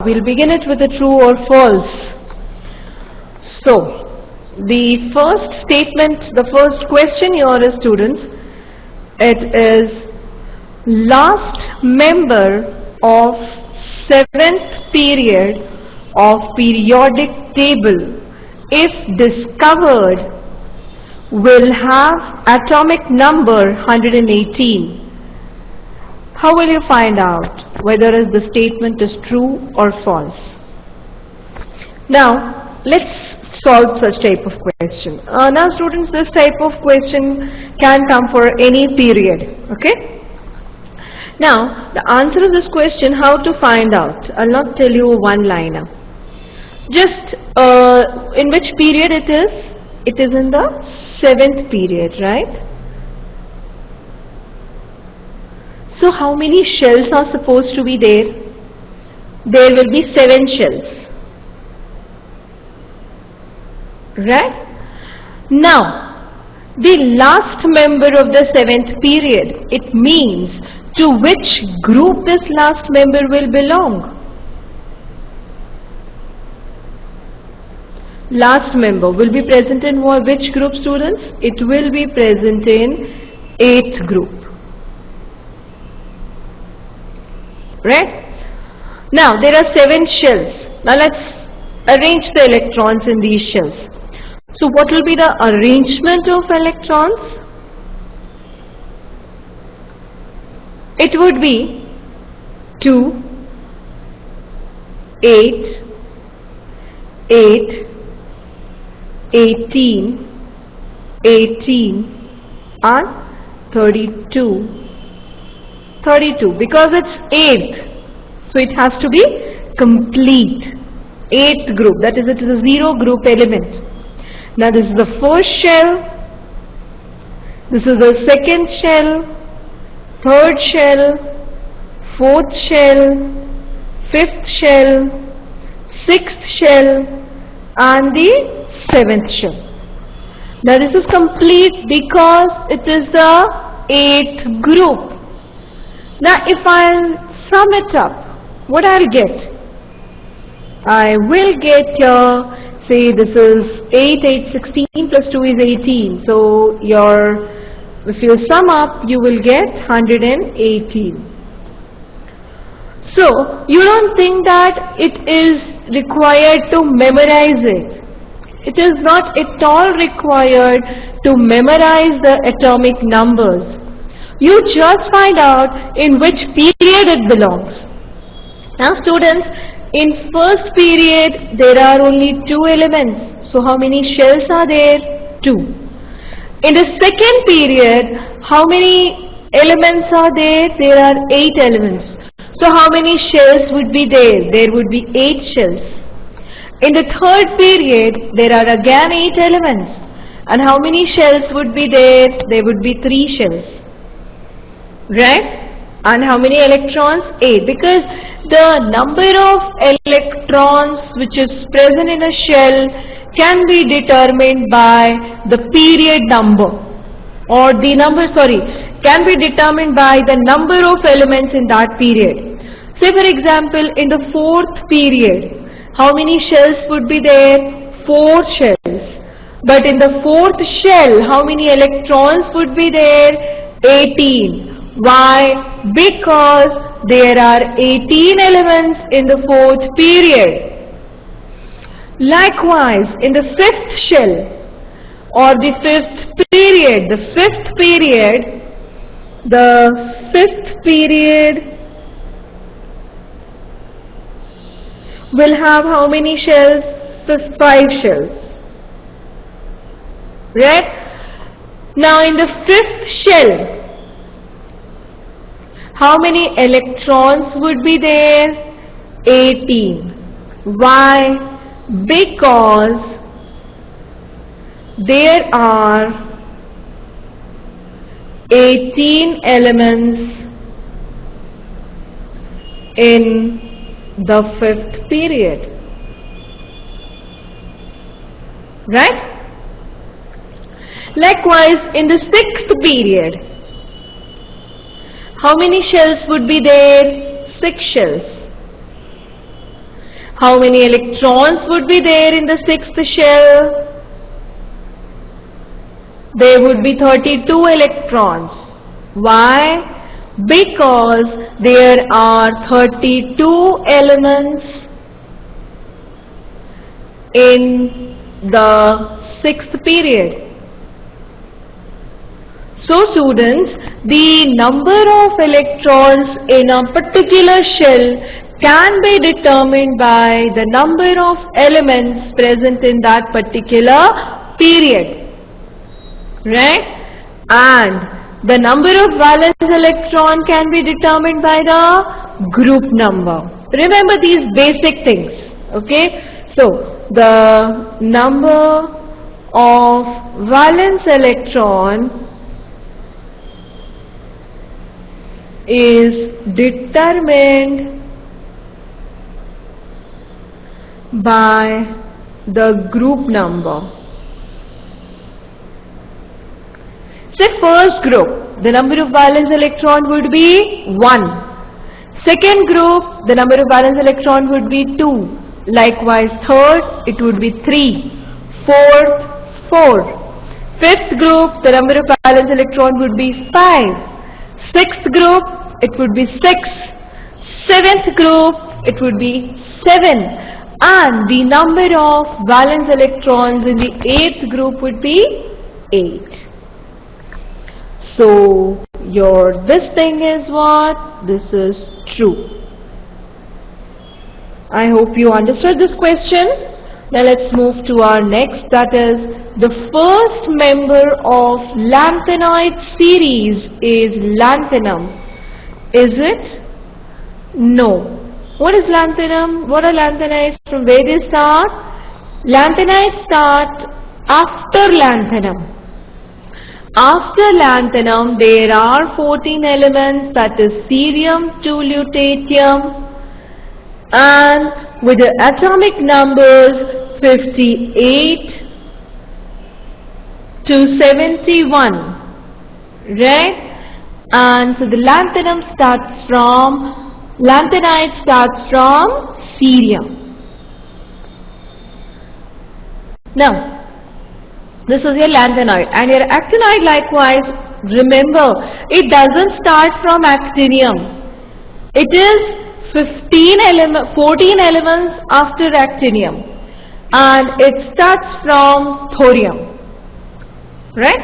We'll begin it with a true or false. So, the first statement, the first question here is, students, it is last member of 7th period of periodic table, if discovered, will have atomic number 118. How will you find out whether the statement is true or false? Now, let's solve such type of question. Now students, this type of question can come for any period, okay? Now, the answer of this question, how to find out? I'll not tell you one liner. Just in which period it is? It is in the 7th period, right? So how many shells are supposed to be there? There will be 7 shells. Right? Now, the last member of the 7th period, it means to which group this last member will belong. Last member will be present in which group, students? It will be present in 8th group. Right? Now there are 7 shells. Now let's arrange the electrons in these shells. So what will be the arrangement of electrons? It would be 2, 8, 8, 18, 18 and 32. 32 because it's 8th, so it has to be complete 8th group, that is, it is a 0 group element. Now this is the first shell, this is the second shell, third shell, fourth shell, fifth shell, sixth shell and the 7th shell. Now this is complete because it is the 8th group. Now if I'll sum it up, what I'll get? I will get here, say this is 8, 8, 16 plus 2 is 18. So if you sum up, you will get 118. So you don't think that it is required to memorize it. It is not at all required to memorize the atomic numbers. You just find out in which period it belongs. Now students, in first period there are only 2 elements. So how many shells are there? 2. In the second period, how many elements are there? There are 8 elements. So how many shells would be there? There would be 8 shells. In the third period, there are again 8 elements. And how many shells would be there? There would be 3 shells. Right? And how many electrons? 8. Because the number of electrons which is present in a shell can be determined by the period number, or the number, can be determined by the number of elements in that period. Say for example, in the 4th period, how many shells would be there? 4 shells. But in the 4th shell, how many electrons would be there? 18. Why? Because there are 18 elements in the 4th period. Likewise, in the 5th shell or the 5th period, the 5th period will have how many shells? 5 shells. Right? Now in the 5th shell, how many electrons would be there? 18. Why? Because there are 18 elements in the 5th period. Right? Likewise, in the 6th period, how many shells would be there? 6 shells. How many electrons would be there in the sixth shell? There would be 32 electrons. Why? Because there are 32 elements in the sixth period. So students, the number of electrons in a particular shell can be determined by the number of elements present in that particular period. Right? And the number of valence electron can be determined by the group number. Remember these basic things. Okay? So, the number of valence electron is determined by the group number. Say first group, the number of valence electron would be 1. Second group, the number of valence electron would be 2. Likewise third, it would be 3. Fourth, 4. Fifth group, the number of valence electron would be 5. Sixth group, it would be 6. Seventh group, it would be 7. And the number of valence electrons in the eighth group would be 8. So, this thing is what? This is true. I hope you understood this question. Now let's move to our next, that is the first member of lanthanide series is lanthanum. Is it? No. What is lanthanum? What are lanthanides? From where they start? Lanthanides start after lanthanum. After lanthanum there are 14 elements, that is cerium to lutetium, and with the atomic numbers 58 to 71, right? And so the lanthanide starts from cerium. Now, this is your lanthanide, and your actinide likewise, remember, it doesn't start from actinium. It is 14 elements after actinium, and it starts from thorium, right?